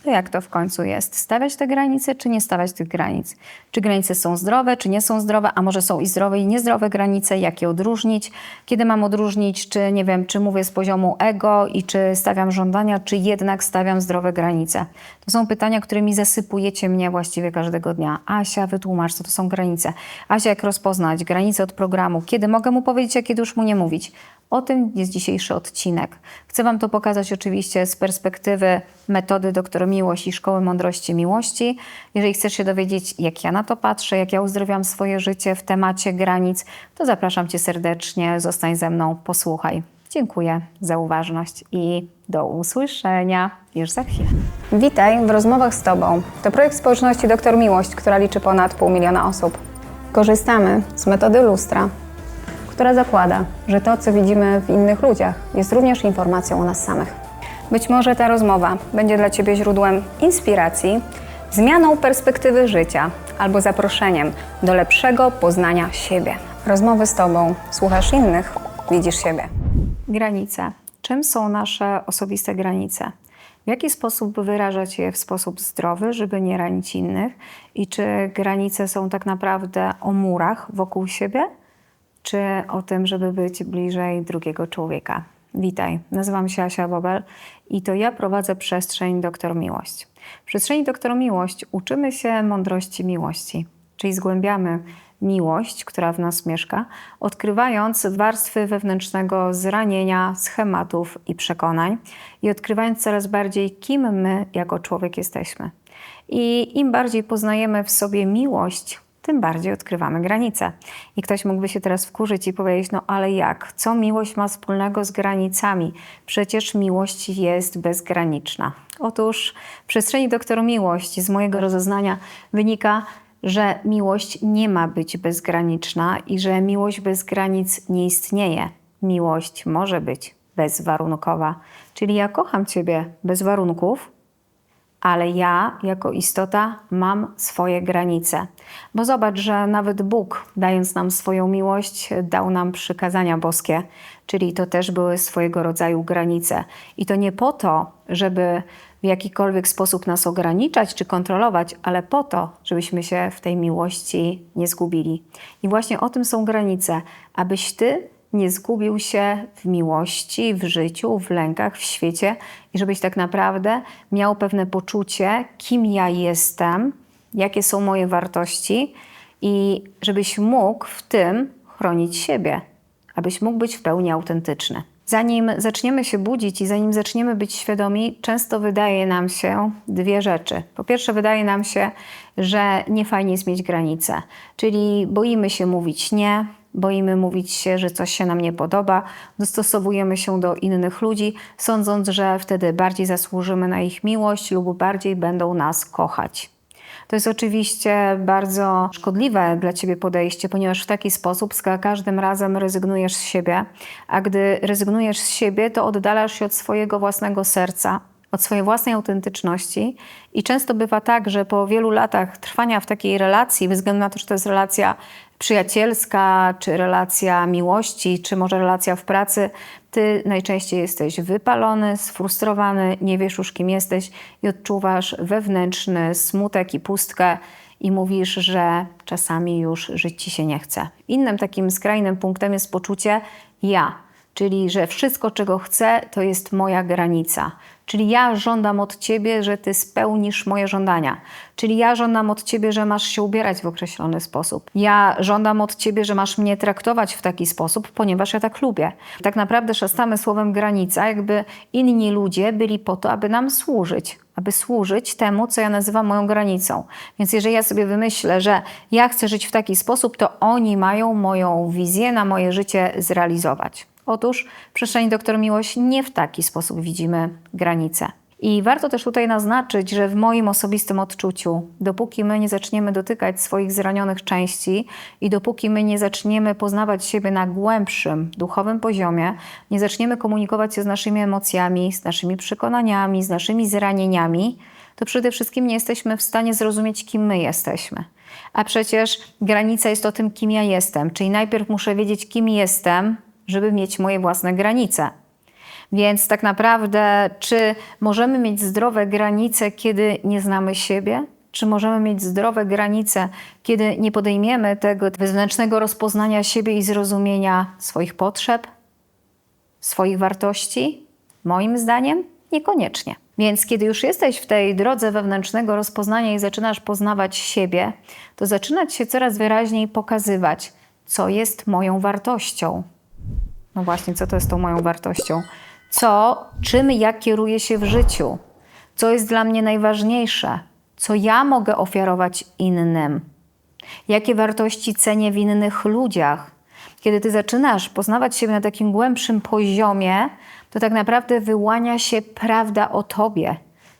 to jak to w końcu jest? Stawiać te granice, czy nie stawiać tych granic? Czy granice są zdrowe, czy nie są zdrowe? A może są i zdrowe, i niezdrowe granice? Jak je odróżnić? Kiedy mam odróżnić, czy nie wiem, czy mówię z poziomu ego i czy stawiam żądania, czy jednak stawiam zdrowe granice? To są pytania, którymi zasypujecie mnie właściwie każdego dnia. Asia, wytłumacz, co to są granice. Asia, jak rozpoznać granice od programu? Kiedy mogę mu powiedzieć, a kiedy już mu nie mówić? O tym jest dzisiejszy odcinek. Chcę Wam to pokazać oczywiście z perspektywy metody Dr. Miłość i Szkoły Mądrości Miłości. Jeżeli chcesz się dowiedzieć, jak ja na to patrzę, jak ja uzdrawiam swoje życie w temacie granic, to zapraszam Cię serdecznie, zostań ze mną, posłuchaj. Dziękuję za uważność i do usłyszenia już za chwilę. Witaj w Rozmowach z Tobą. To projekt społeczności Dr. Miłość, która liczy ponad 500 000 osób. Korzystamy z metody lustra, która zakłada, że to, co widzimy w innych ludziach, jest również informacją o nas samych. Być może ta rozmowa będzie dla Ciebie źródłem inspiracji, zmianą perspektywy życia albo zaproszeniem do lepszego poznania siebie. Rozmowy z Tobą. Słuchasz innych, widzisz siebie. Granice. Czym są nasze osobiste granice? W jaki sposób wyrażać je w sposób zdrowy, żeby nie ranić innych? I czy granice są tak naprawdę o murach wokół siebie? Czy o tym, żeby być bliżej drugiego człowieka? Witaj, nazywam się Asia Bobel i to ja prowadzę przestrzeń Dr. Miłość. W przestrzeni Dr. Miłość uczymy się mądrości miłości, czyli zgłębiamy miłość, która w nas mieszka, odkrywając warstwy wewnętrznego zranienia, schematów i przekonań i odkrywając coraz bardziej, kim my jako człowiek jesteśmy. I im bardziej poznajemy w sobie miłość, tym bardziej odkrywamy granice. I ktoś mógłby się teraz wkurzyć i powiedzieć, no ale jak? Co miłość ma wspólnego z granicami? Przecież miłość jest bezgraniczna. Otóż w przestrzeni Dr. Miłość z mojego rozeznania wynika, że miłość nie ma być bezgraniczna i że miłość bez granic nie istnieje. Miłość może być bezwarunkowa. Czyli ja kocham Ciebie bez warunków, ale ja jako istota mam swoje granice. Bo zobacz, że nawet Bóg, dając nam swoją miłość, dał nam przykazania boskie, czyli to też były swojego rodzaju granice. I to nie po to, żeby w jakikolwiek sposób nas ograniczać czy kontrolować, ale po to, żebyśmy się w tej miłości nie zgubili. I właśnie o tym są granice, abyś Ty nie zgubił się w miłości, w życiu, w lękach, w świecie i żebyś tak naprawdę miał pewne poczucie, kim ja jestem, jakie są moje wartości i żebyś mógł w tym chronić siebie, abyś mógł być w pełni autentyczny. Zanim zaczniemy się budzić i zanim zaczniemy być świadomi, często wydaje nam się dwie rzeczy. Po pierwsze, wydaje nam się, że nie fajnie jest mieć granice, czyli boimy się mówić nie, boimy mówić się, że coś się nam nie podoba, dostosowujemy się do innych ludzi, sądząc, że wtedy bardziej zasłużymy na ich miłość lub bardziej będą nas kochać. To jest oczywiście bardzo szkodliwe dla Ciebie podejście, ponieważ w taki sposób za każdym razem rezygnujesz z siebie, a gdy rezygnujesz z siebie, to oddalasz się od swojego własnego serca, od swojej własnej autentyczności i często bywa tak, że po wielu latach trwania w takiej relacji, bez względu na to, czy to jest relacja przyjacielska, czy relacja miłości, czy może relacja w pracy, Ty najczęściej jesteś wypalony, sfrustrowany, nie wiesz już kim jesteś i odczuwasz wewnętrzny smutek i pustkę i mówisz, że czasami już żyć Ci się nie chce. Innym takim skrajnym punktem jest poczucie ja, czyli że wszystko, czego chcę, to jest moja granica. Czyli ja żądam od Ciebie, że Ty spełnisz moje żądania. Czyli ja żądam od Ciebie, że masz się ubierać w określony sposób. Ja żądam od Ciebie, że masz mnie traktować w taki sposób, ponieważ ja tak lubię. Tak naprawdę szastamy słowem granica, jakby inni ludzie byli po to, aby nam służyć. Aby służyć temu, co ja nazywam moją granicą. Więc jeżeli ja sobie wymyślę, że ja chcę żyć w taki sposób, to oni mają moją wizję na moje życie zrealizować. Otóż w przestrzeni Dr. Miłość nie w taki sposób widzimy granice. I warto też tutaj naznaczyć, że w moim osobistym odczuciu, dopóki my nie zaczniemy dotykać swoich zranionych części i dopóki my nie zaczniemy poznawać siebie na głębszym, duchowym poziomie, nie zaczniemy komunikować się z naszymi emocjami, z naszymi przekonaniami, z naszymi zranieniami, to przede wszystkim nie jesteśmy w stanie zrozumieć, kim my jesteśmy. A przecież granica jest o tym, kim ja jestem. Czyli najpierw muszę wiedzieć, kim jestem, żeby mieć moje własne granice. Więc tak naprawdę, czy możemy mieć zdrowe granice, kiedy nie znamy siebie? Czy możemy mieć zdrowe granice, kiedy nie podejmiemy tego wewnętrznego rozpoznania siebie i zrozumienia swoich potrzeb, swoich wartości? Moim zdaniem niekoniecznie. Więc kiedy już jesteś w tej drodze wewnętrznego rozpoznania i zaczynasz poznawać siebie, to zaczyna ci się coraz wyraźniej pokazywać, co jest moją wartością. No właśnie, co to jest tą moją wartością? Czym ja kieruję się w życiu? Co jest dla mnie najważniejsze? Co ja mogę ofiarować innym? Jakie wartości cenię w innych ludziach? Kiedy ty zaczynasz poznawać siebie na takim głębszym poziomie, to tak naprawdę wyłania się prawda o tobie.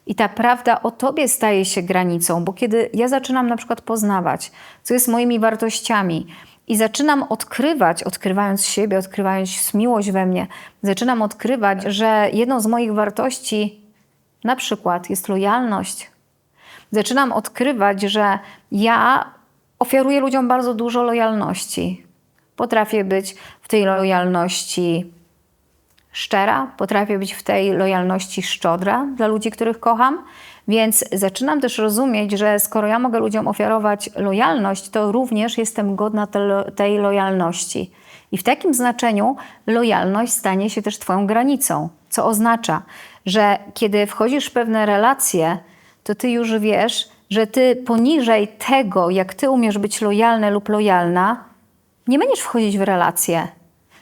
I ta prawda o tobie staje się granicą, bo kiedy ja zaczynam na przykład poznawać, co jest moimi wartościami i zaczynam odkrywając siebie, odkrywając miłość we mnie, zaczynam odkrywać, że jedną z moich wartości na przykład jest lojalność. Zaczynam odkrywać, że ja ofiaruję ludziom bardzo dużo lojalności. Potrafię być w tej lojalności szczera, potrafię być w tej lojalności szczodra dla ludzi, których kocham, więc zaczynam też rozumieć, że skoro ja mogę ludziom ofiarować lojalność, to również jestem godna tej lojalności. I w takim znaczeniu lojalność stanie się też twoją granicą, co oznacza, że kiedy wchodzisz w pewne relacje, to ty już wiesz, że ty poniżej tego, jak ty umiesz być lojalny lub lojalna, nie będziesz wchodzić w relacje,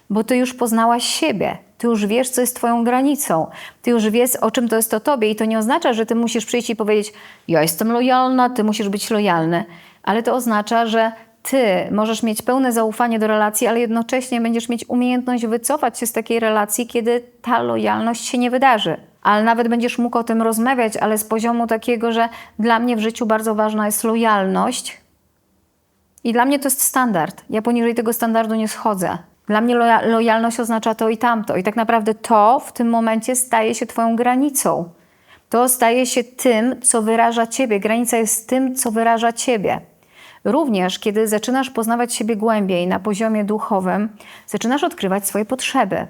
bo ty już poznałaś siebie. Ty już wiesz, co jest twoją granicą. Ty już wiesz, o czym to jest o tobie. I to nie oznacza, że ty musisz przyjść i powiedzieć: ja jestem lojalna, ty musisz być lojalny. Ale to oznacza, że ty możesz mieć pełne zaufanie do relacji, ale jednocześnie będziesz mieć umiejętność wycofać się z takiej relacji, kiedy ta lojalność się nie wydarzy. Ale nawet będziesz mógł o tym rozmawiać, ale z poziomu takiego, że dla mnie w życiu bardzo ważna jest lojalność. I dla mnie to jest standard. Ja poniżej tego standardu nie schodzę. Dla mnie lojalność oznacza to i tamto. I tak naprawdę to w tym momencie staje się twoją granicą. To staje się tym, co wyraża ciebie. Granica jest tym, co wyraża ciebie. Również, kiedy zaczynasz poznawać siebie głębiej na poziomie duchowym, zaczynasz odkrywać swoje potrzeby.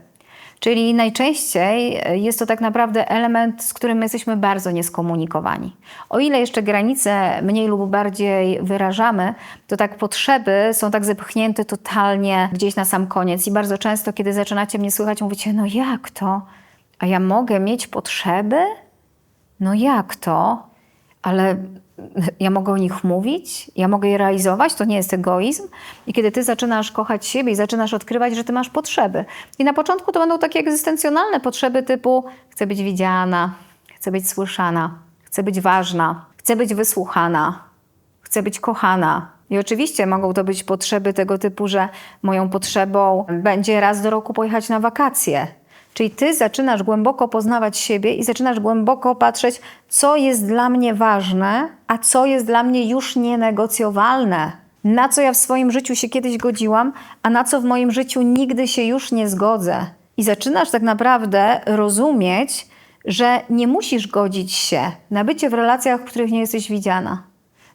Czyli najczęściej jest to tak naprawdę element, z którym my jesteśmy bardzo nieskomunikowani. O ile jeszcze granice mniej lub bardziej wyrażamy, to tak potrzeby są tak zepchnięte totalnie gdzieś na sam koniec. I bardzo często, kiedy zaczynacie mnie słychać, mówicie: no jak to? A ja mogę mieć potrzeby? No jak to? Ale ja mogę o nich mówić? Ja mogę je realizować? To nie jest egoizm? I kiedy ty zaczynasz kochać siebie i zaczynasz odkrywać, że ty masz potrzeby. I na początku to będą takie egzystencjonalne potrzeby typu: chcę być widziana, chcę być słyszana, chcę być ważna, chcę być wysłuchana, chcę być kochana. I oczywiście mogą to być potrzeby tego typu, że moją potrzebą będzie raz do roku pojechać na wakacje. Czyli ty zaczynasz głęboko poznawać siebie i zaczynasz głęboko patrzeć, co jest dla mnie ważne, a co jest dla mnie już nienegocjowalne. Na co ja w swoim życiu się kiedyś godziłam, a na co w moim życiu nigdy się już nie zgodzę. I zaczynasz tak naprawdę rozumieć, że nie musisz godzić się na bycie w relacjach, w których nie jesteś widziana.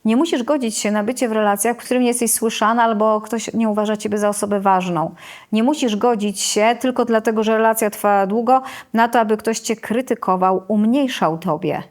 Nie musisz godzić się na bycie w relacjach, w których nie jesteś słyszana albo ktoś nie uważa ciebie za osobę ważną. Nie musisz godzić się tylko dlatego, że relacja trwa długo, na to, aby ktoś cię krytykował, umniejszał tobie.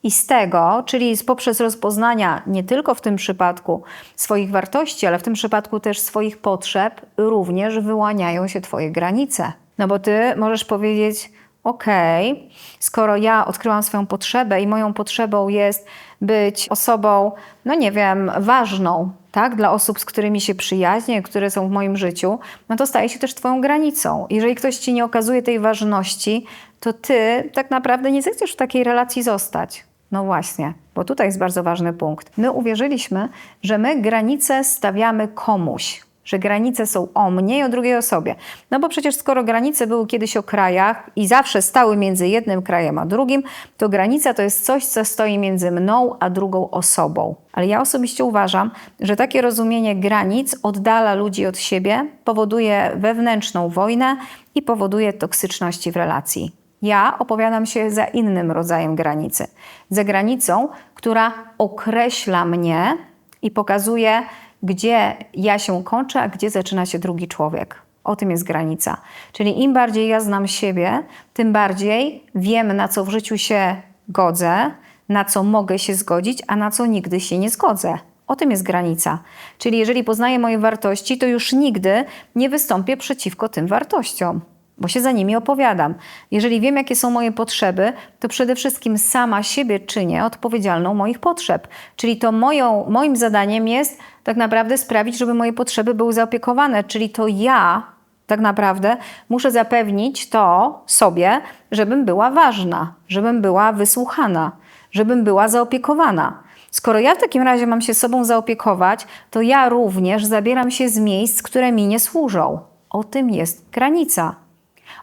I z tego, czyli poprzez rozpoznania nie tylko w tym przypadku swoich wartości, ale w tym przypadku też swoich potrzeb, również wyłaniają się twoje granice. No bo ty możesz powiedzieć: okej, skoro ja odkryłam swoją potrzebę i moją potrzebą jest być osobą, no nie wiem, ważną, tak, dla osób, z którymi się przyjaźnię, które są w moim życiu, no to staje się też twoją granicą. Jeżeli ktoś ci nie okazuje tej ważności, to ty tak naprawdę nie zechcesz w takiej relacji zostać. No właśnie, bo tutaj jest bardzo ważny punkt. My uwierzyliśmy, że my granice stawiamy komuś, że granice są o mnie i o drugiej osobie. No bo przecież skoro granice były kiedyś o krajach i zawsze stały między jednym krajem a drugim, to granica to jest coś, co stoi między mną a drugą osobą. Ale ja osobiście uważam, że takie rozumienie granic oddala ludzi od siebie, powoduje wewnętrzną wojnę i powoduje toksyczności w relacji. Ja opowiadam się za innym rodzajem granicy. Za granicą, która określa mnie i pokazuje, gdzie ja się kończę, a gdzie zaczyna się drugi człowiek. O tym jest granica. Czyli im bardziej ja znam siebie, tym bardziej wiem, na co w życiu się godzę, na co mogę się zgodzić, a na co nigdy się nie zgodzę. O tym jest granica. Czyli jeżeli poznaję moje wartości, to już nigdy nie wystąpię przeciwko tym wartościom, bo się za nimi opowiadam. Jeżeli wiem, jakie są moje potrzeby, to przede wszystkim sama siebie czynię odpowiedzialną moich potrzeb. Czyli to moim zadaniem jest tak naprawdę sprawić, żeby moje potrzeby były zaopiekowane. Czyli to ja tak naprawdę muszę zapewnić to sobie, żebym była ważna, żebym była wysłuchana, żebym była zaopiekowana. Skoro ja w takim razie mam się sobą zaopiekować, to ja również zabieram się z miejsc, które mi nie służą. O tym jest granica.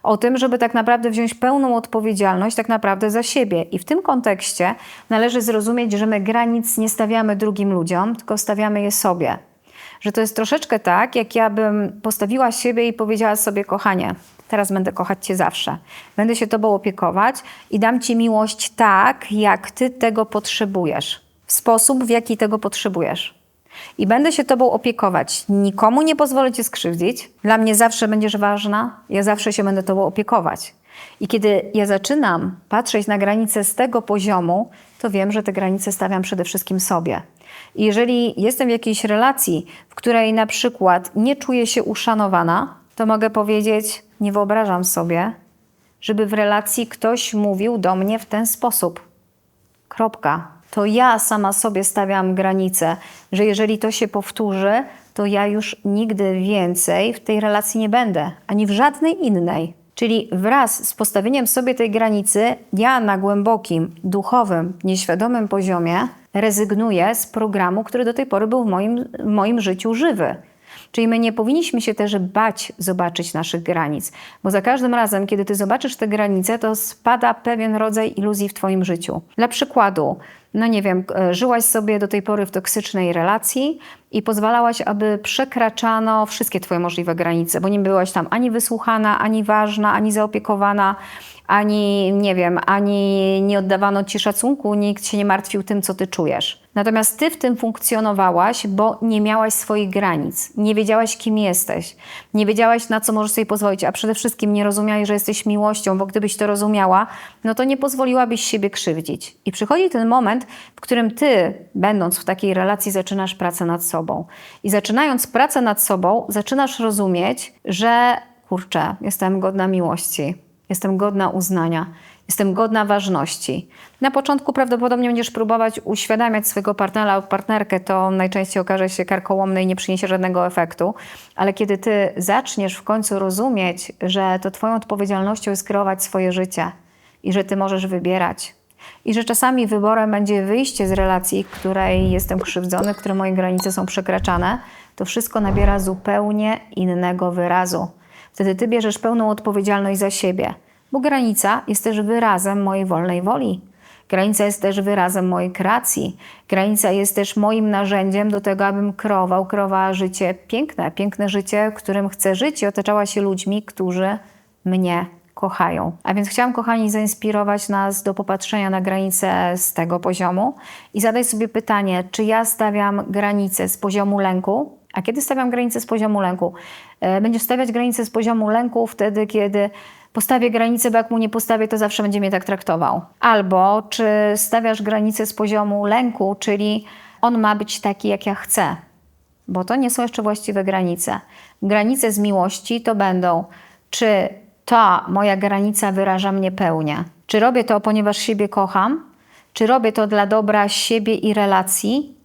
O tym, żeby tak naprawdę wziąć pełną odpowiedzialność tak naprawdę za siebie. I w tym kontekście należy zrozumieć, że my granic nie stawiamy drugim ludziom, tylko stawiamy je sobie. Że to jest troszeczkę tak, jak ja bym postawiła siebie i powiedziała sobie: kochanie, teraz będę kochać Cię zawsze. Będę się Tobą opiekować i dam Ci miłość tak, jak Ty tego potrzebujesz. W sposób, w jaki tego potrzebujesz. I będę się Tobą opiekować. Nikomu nie pozwolę Cię skrzywdzić. Dla mnie zawsze będziesz ważna. Ja zawsze się będę Tobą opiekować. I kiedy ja zaczynam patrzeć na granice z tego poziomu, to wiem, że te granice stawiam przede wszystkim sobie. I jeżeli jestem w jakiejś relacji, w której na przykład nie czuję się uszanowana, to mogę powiedzieć: nie wyobrażam sobie, żeby w relacji ktoś mówił do mnie w ten sposób. Kropka. To ja sama sobie stawiam granice, że jeżeli to się powtórzy, to ja już nigdy więcej w tej relacji nie będę, ani w żadnej innej. Czyli wraz z postawieniem sobie tej granicy, ja na głębokim, duchowym, nieświadomym poziomie rezygnuję z programu, który do tej pory był w moim życiu żywy. Czyli my nie powinniśmy się też bać zobaczyć naszych granic, bo za każdym razem, kiedy ty zobaczysz te granice, to spada pewien rodzaj iluzji w twoim życiu. Dla przykładu, no nie wiem, żyłaś sobie do tej pory w toksycznej relacji i pozwalałaś, aby przekraczano wszystkie twoje możliwe granice, bo nie byłaś tam ani wysłuchana, ani ważna, ani zaopiekowana, ani, nie wiem, ani nie oddawano ci szacunku, nikt się nie martwił tym, co ty czujesz. Natomiast ty w tym funkcjonowałaś, bo nie miałaś swoich granic, nie wiedziałaś, kim jesteś, nie wiedziałaś, na co możesz sobie pozwolić, a przede wszystkim nie rozumiałaś, że jesteś miłością, bo gdybyś to rozumiała, no to nie pozwoliłabyś siebie krzywdzić. I przychodzi ten moment, w którym ty, będąc w takiej relacji, zaczynasz pracę nad sobą. I zaczynając pracę nad sobą, zaczynasz rozumieć, że kurczę, jestem godna miłości, jestem godna uznania, jestem godna ważności. Na początku prawdopodobnie będziesz próbować uświadamiać swojego partnera lub partnerkę, to najczęściej okaże się karkołomne i nie przyniesie żadnego efektu, ale kiedy ty zaczniesz w końcu rozumieć, że to twoją odpowiedzialnością jest kreować swoje życie i że ty możesz wybierać i że czasami wyborem będzie wyjście z relacji, w której jestem krzywdzony, w której moje granice są przekraczane, to wszystko nabiera zupełnie innego wyrazu. Wtedy ty bierzesz pełną odpowiedzialność za siebie, bo granica jest też wyrazem mojej wolnej woli. Granica jest też wyrazem mojej kreacji. Granica jest też moim narzędziem do tego, abym kreowała życie piękne życie, w którym chcę żyć i otaczała się ludźmi, którzy mnie kochają. A więc chciałam, kochani, zainspirować nas do popatrzenia na granice z tego poziomu i zadać sobie pytanie, czy ja stawiam granice z poziomu lęku? A kiedy stawiam granice z poziomu lęku? Będziesz stawiać granice z poziomu lęku wtedy, kiedy postawię granicę, bo jak mu nie postawię, to zawsze będzie mnie tak traktował. Albo czy stawiasz granice z poziomu lęku, czyli on ma być taki, jak ja chcę. Bo to nie są jeszcze właściwe granice. Granice z miłości to będą, czy ta moja granica wyraża mnie pełnię. Czy robię to, ponieważ siebie kocham? Czy robię to dla dobra siebie i relacji?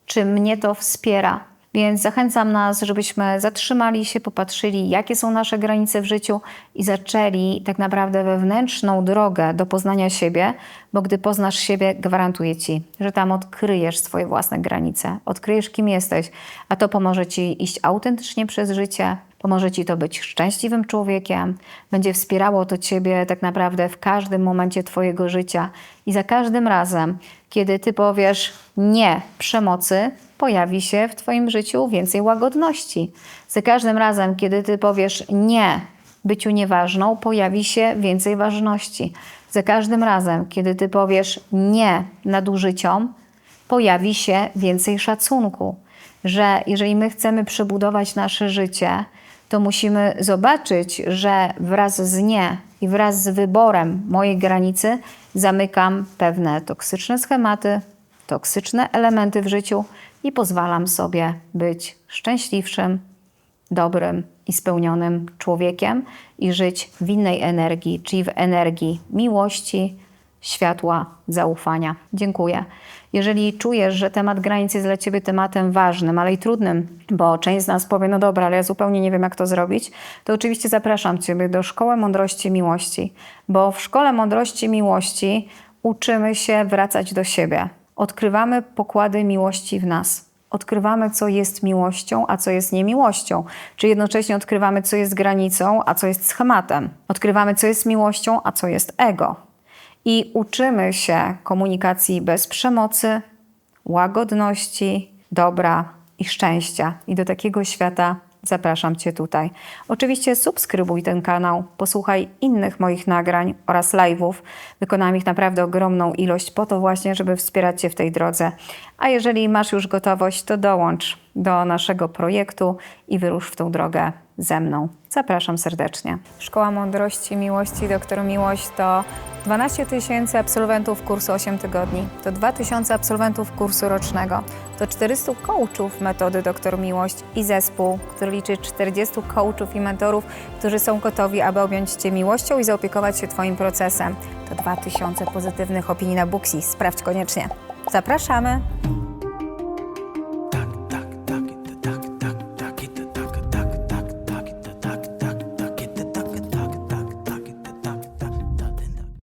Czy mnie to wspiera? Więc zachęcam nas, żebyśmy zatrzymali się, popatrzyli, jakie są nasze granice w życiu i zaczęli tak naprawdę wewnętrzną drogę do poznania siebie, bo gdy poznasz siebie, gwarantuję Ci, że tam odkryjesz swoje własne granice, odkryjesz, kim jesteś, a to pomoże Ci iść autentycznie przez życie, pomoże Ci to być szczęśliwym człowiekiem, będzie wspierało to Ciebie tak naprawdę w każdym momencie Twojego życia i za każdym razem, kiedy Ty powiesz nie przemocy, pojawi się w Twoim życiu więcej łagodności. Za każdym razem, kiedy Ty powiesz nie byciu nieważną, pojawi się więcej ważności. Za każdym razem, kiedy Ty powiesz nie nadużyciom, pojawi się więcej szacunku. Że jeżeli my chcemy przebudować nasze życie, to musimy zobaczyć, że wraz z nie i wraz z wyborem mojej granicy zamykam pewne toksyczne schematy, toksyczne elementy w życiu i pozwalam sobie być szczęśliwszym, dobrym i spełnionym człowiekiem i żyć w innej energii, czyli w energii miłości, światła, zaufania. Dziękuję. Jeżeli czujesz, że temat granic jest dla Ciebie tematem ważnym, ale i trudnym, bo część z nas powie, no dobra, ale ja zupełnie nie wiem, jak to zrobić, to oczywiście zapraszam Ciebie do Szkoły Mądrości Miłości, bo w Szkole Mądrości Miłości uczymy się wracać do siebie. Odkrywamy pokłady miłości w nas. Odkrywamy, co jest miłością, a co jest niemiłością. Czy jednocześnie odkrywamy, co jest granicą, a co jest schematem. Odkrywamy, co jest miłością, a co jest ego. I uczymy się komunikacji bez przemocy, łagodności, dobra i szczęścia. I do takiego świata zapraszam Cię tutaj. Oczywiście subskrybuj ten kanał, posłuchaj innych moich nagrań oraz live'ów. Wykonałam ich naprawdę ogromną ilość po to właśnie, żeby wspierać Cię w tej drodze. A jeżeli masz już gotowość, to dołącz do naszego projektu i wyrusz w tą drogę ze mną. Zapraszam serdecznie. Szkoła Mądrości Miłości Dr. Miłość to 12 000 absolwentów kursu 8 tygodni, to 2000 absolwentów kursu rocznego, to 400 coachów metody Dr. Miłość i zespół, który liczy 40 coachów i mentorów, którzy są gotowi, aby objąć Cię miłością i zaopiekować się Twoim procesem. To 2000 pozytywnych opinii na Booksy. Sprawdź koniecznie. Zapraszamy!